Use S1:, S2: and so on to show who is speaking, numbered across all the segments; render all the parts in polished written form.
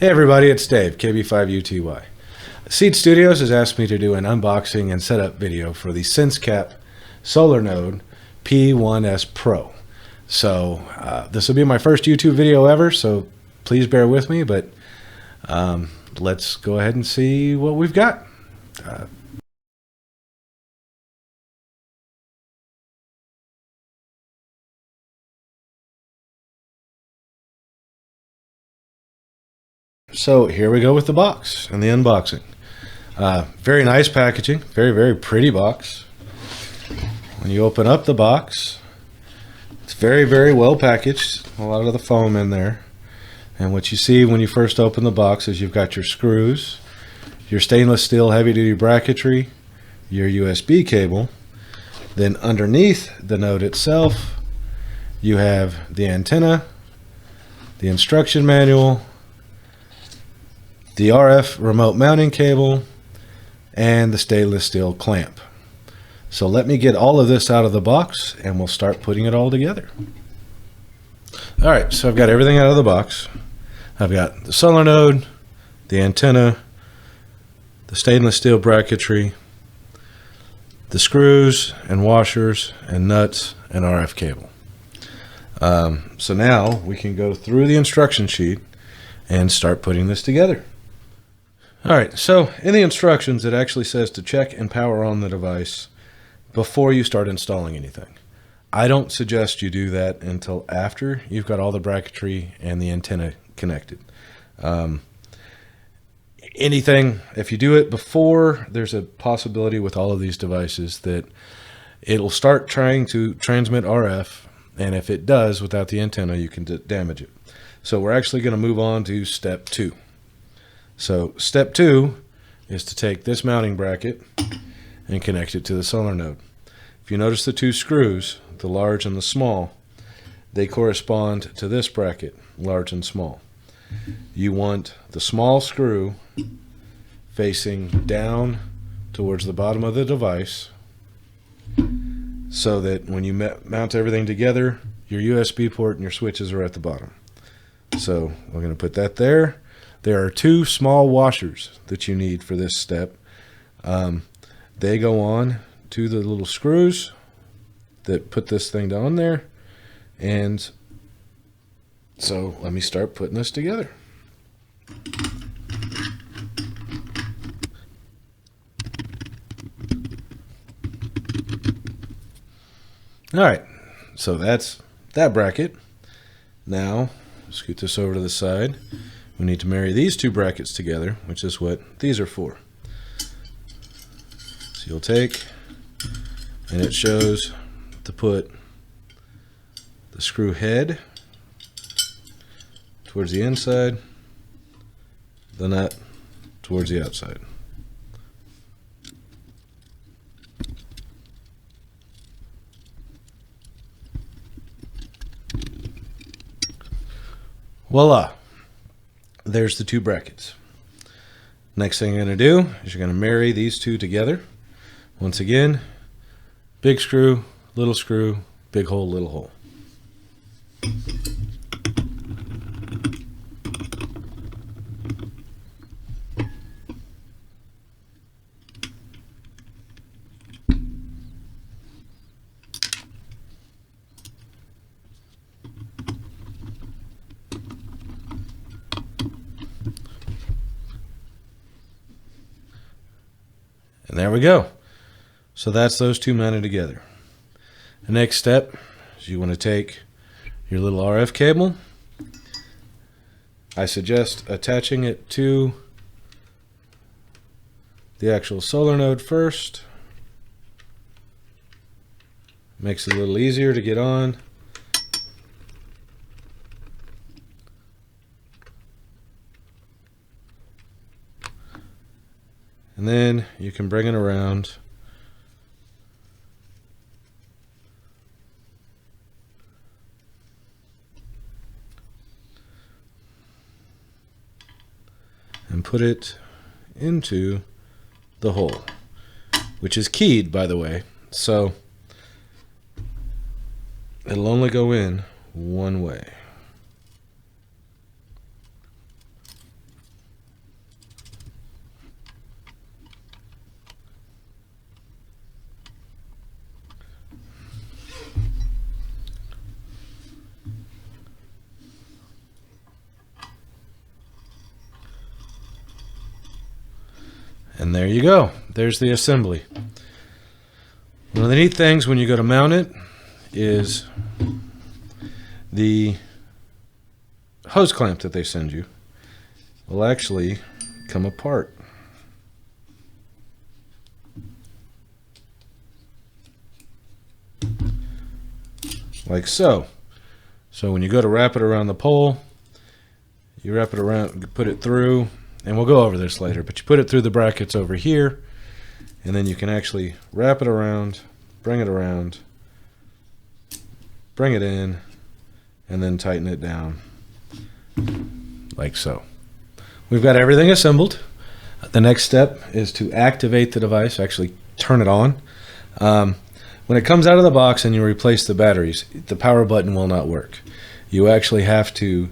S1: Hey everybody, it's Dave, KB5UTY. Seed Studios has asked me to do an unboxing and setup video for the SenseCAP Solar Node P1-Pro. So this will be my first YouTube video ever, so please bear with me, but let's go ahead and see what we've got. So here we go with the box and the unboxing. Very nice packaging, very pretty box. When you open up the box, it's very well packaged. A lot of the foam in there. And what you see when you first open the box is you've got your screws, your stainless steel heavy duty bracketry, your USB cable. Then underneath the node itself, you have the antenna, the instruction manual, the RF remote mounting cable, and the stainless steel clamp. So let me get all of this out of the box and we'll start putting it all together. Alright, so I've got everything out of the box. I've got the solar node, the antenna, the stainless steel bracketry, the screws and washers and nuts and RF cable. So now we can go through the instruction sheet and start putting this together. Alright, so in the instructions it actually says to check and power on the device before you start installing anything. I don't suggest you do that until after you've got all the bracketry and the antenna connected. If you do it before, there's a possibility with all of these devices that it'll start trying to transmit RF, and if it does without the antenna, you can damage it. So we're actually going to move on to step 2. So step 2 is to take this mounting bracket and connect it to the solar node. If you notice the two screws, the large and the small, they correspond to this bracket, large and small. You want the small screw facing down towards the bottom of the device so that when you mount everything together, your USB port and your switches are at the bottom. So we're going to put that there. There are two small washers that you need for this step. They go on to the little screws that put this thing down there. And so let me start putting this together. All right, so that's that bracket. Now, scoot this over to the side. We need to marry these two brackets together, which is what these are for. So you'll take, and it shows to put the screw head towards the inside, the nut towards the outside. Voila! There's the two brackets. Next thing you're going to do is you're going to marry these two together. Once again, big screw, big hole, little hole. And there we go. So that's those two mounted together. The next step is you want to take your little RF cable. I suggest attaching it to the actual solar node first. Makes it a little easier to get on. And then you can bring it around and put it into the hole, which is keyed, by the way, so it'll only go in one way. And there you go. There's the assembly. One of the neat things when you go to mount it is the hose clamp that they send you will actually come apart. Like so. So when you go to wrap it around the pole, you wrap it around, put it through, and we'll go over this later, but you put it through the brackets over here, and then you can actually wrap it around, bring it around, bring it in, and then tighten it down like so. We've got everything assembled. The next step is to activate the device, actually turn it on. When it comes out of the box and you replace the batteries, the power button will not work. You actually have to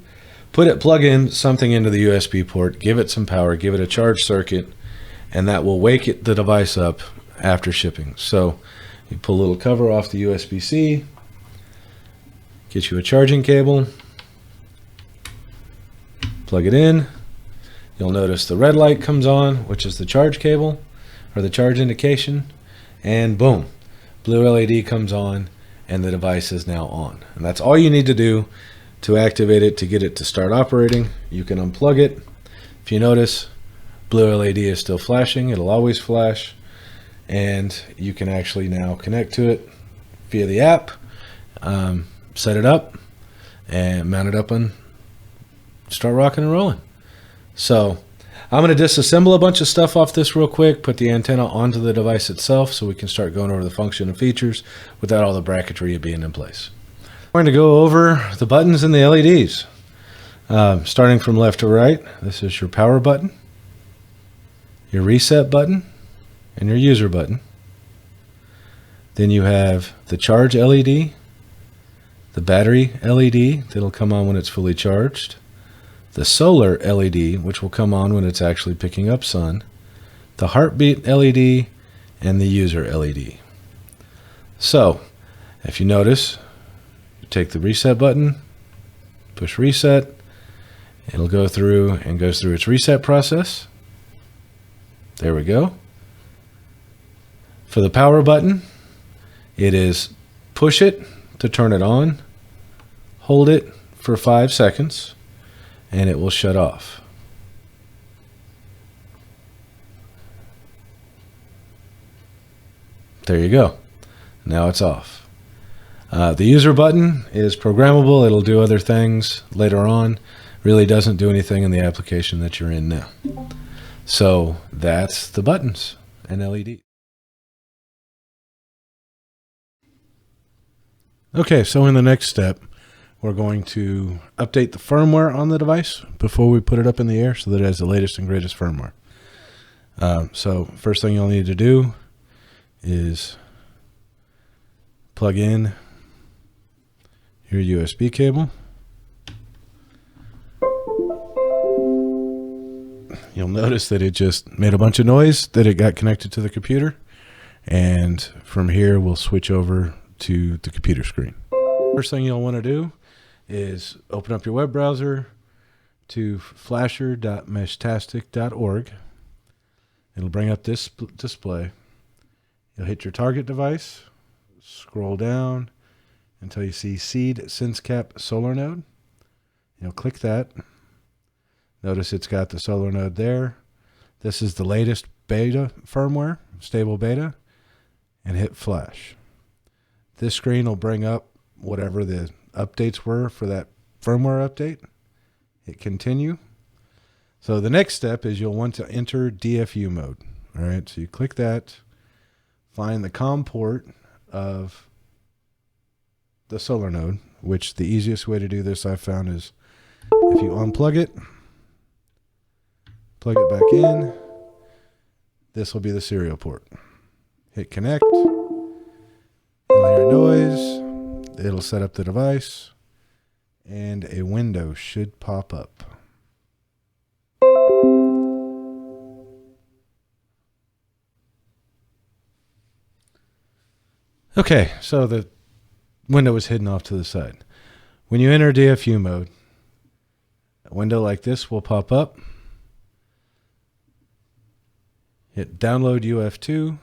S1: plug in something into the USB port, give it some power, give it a charge circuit, and that will wake the device up after shipping. So you pull a little cover off the USB-C, get you a charging cable, plug it in. You'll notice the red light comes on, which is the charge cable or the charge indication, and boom, blue LED comes on and the device is now on. And that's all you need to do to activate it, to get it to start operating. You can unplug it. If you notice, blue LED is still flashing. It'll always flash. And you can actually now connect to it via the app, set it up, and mount it up and start rocking and rolling. So I'm going to disassemble a bunch of stuff off this real quick, put the antenna onto the device itself so we can start going over the function and features without all the bracketry being in place. I'm going to go over the buttons and the LEDs. Starting from left to right, this is your power button, your reset button, and your user button. Then you have the charge LED, the battery LED that'll come on when it's fully charged, the solar LED, which will come on when it's actually picking up sun, the heartbeat LED, and the user LED. So, if you notice, you take the reset button, push reset, it'll go through and goes through its reset process. There we go. For the power button, it is push it to turn it on, hold it for 5 seconds, and it will shut off. There you go. Now it's off. The user button is programmable. It'll do other things later on. Really doesn't do anything in the application that you're in now. So that's the buttons and LED. Okay, so in the next step, we're going to update the firmware on the device before we put it up in the air so that it has the latest and greatest firmware. So first thing you'll need to do is plug in your USB cable. You'll notice that it just made a bunch of noise that it got connected to the computer. And from here, we'll switch over to the computer screen. First thing you'll want to do is open up your web browser to flasher.meshtastic.org. It'll bring up this display. You'll hit your target device, scroll down until you see Seed SenseCAP Solar node. You'll click that. Notice it's got the solar node there. This is the latest beta firmware, stable beta, and hit flash. This screen will bring up whatever the updates were for that firmware update. Hit continue. So the next step is you'll want to enter DFU mode. All right, so you click that, find the COM port of the solar node, which the easiest way to do this I've found is if you unplug it, plug it back in, this will be the serial port. Hit connect. You'll hear a noise. It'll set up the device, and a window should pop up. Okay, so the window is hidden off to the side. When you enter DFU mode, a window like this will pop up. Hit download UF2,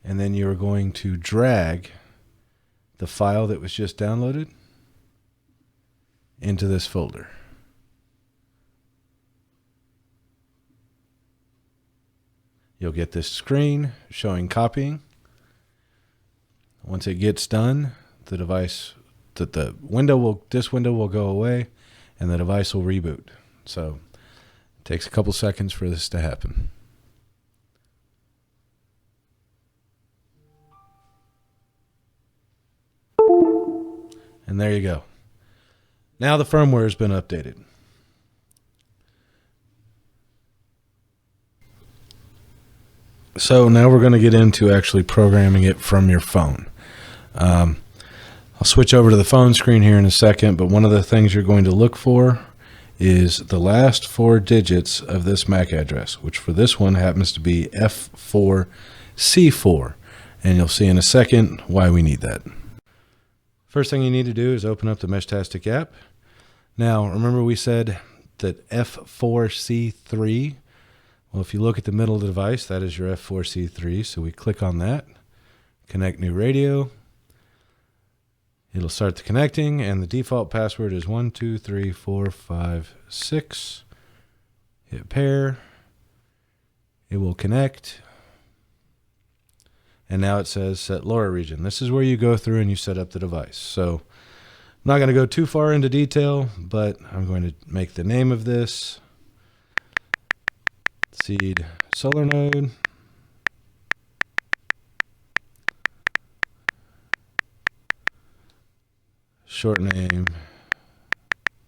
S1: and then you're going to drag the file that was just downloaded into this folder. You'll get this screen showing copying. Once it gets done, the this window will go away and the device will reboot. So it takes a couple seconds for this to happen. And there you go. Now the firmware has been updated. So now we're going to get into actually programming it from your phone. I'll switch over to the phone screen here in a second, but one of the things you're going to look for is the last 4 digits of this MAC address, which for this one happens to be F4C4. And you'll see in a second why we need that. First thing you need to do is open up the Meshtastic app. Now, remember we said that F4C3, well, if you look at the middle of the device, that is your F4C3. So we click on that, connect new radio. It'll start the connecting, and the default password is 123456. Hit pair. It will connect. And now it says set LoRa region. This is where you go through and you set up the device. So I'm not going to go too far into detail, but I'm going to make the name of this Seed Solar Node. Short name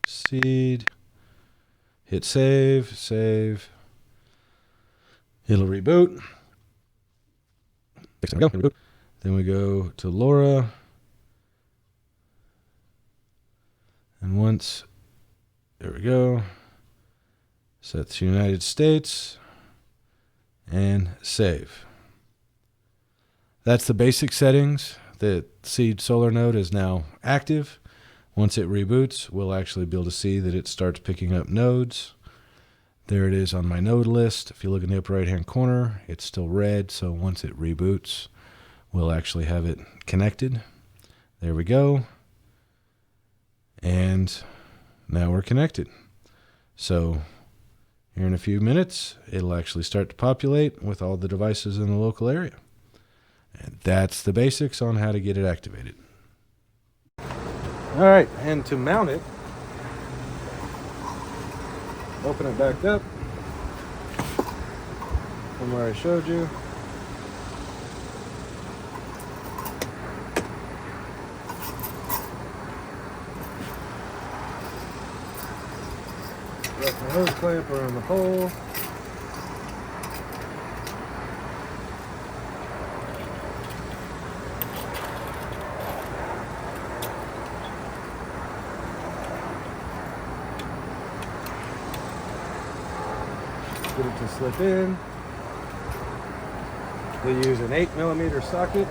S1: Seed. Hit save, save. It'll reboot. Then we go to LoRa. And once, there we go. Set to United States and save. That's the basic settings. The Seed Solar Node is now active. Once it reboots, we'll actually be able to see that it starts picking up nodes. There it is on my node list. If you look in the upper right hand corner, it's still red. So once it reboots, we'll actually have it connected. There we go. And now we're connected. So here in a few minutes, it'll actually start to populate with all the devices in the local area. And that's the basics on how to get it activated. All right, and to mount it, open it back up from where I showed you. Wrap the hose clamp around the hole. Get it to slip in. They use an 8mm socket.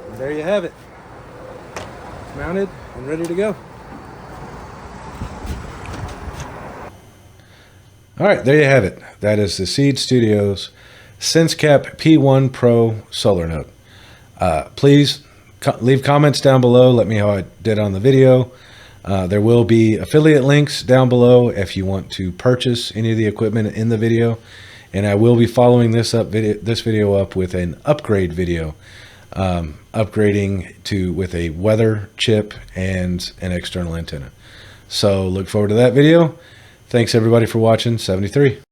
S1: And there you have it. It's mounted and ready to go. All right, there you have it. That is the Seed Studios SenseCAP P1-Pro Solar Node. Please leave comments down below. Let me know how I did on the video. There will be affiliate links down below if you want to purchase any of the equipment in the video. And I will be following this video up with an upgrade video, upgrading with a weather chip and an external antenna. So look forward to that video. Thanks everybody for watching. 73.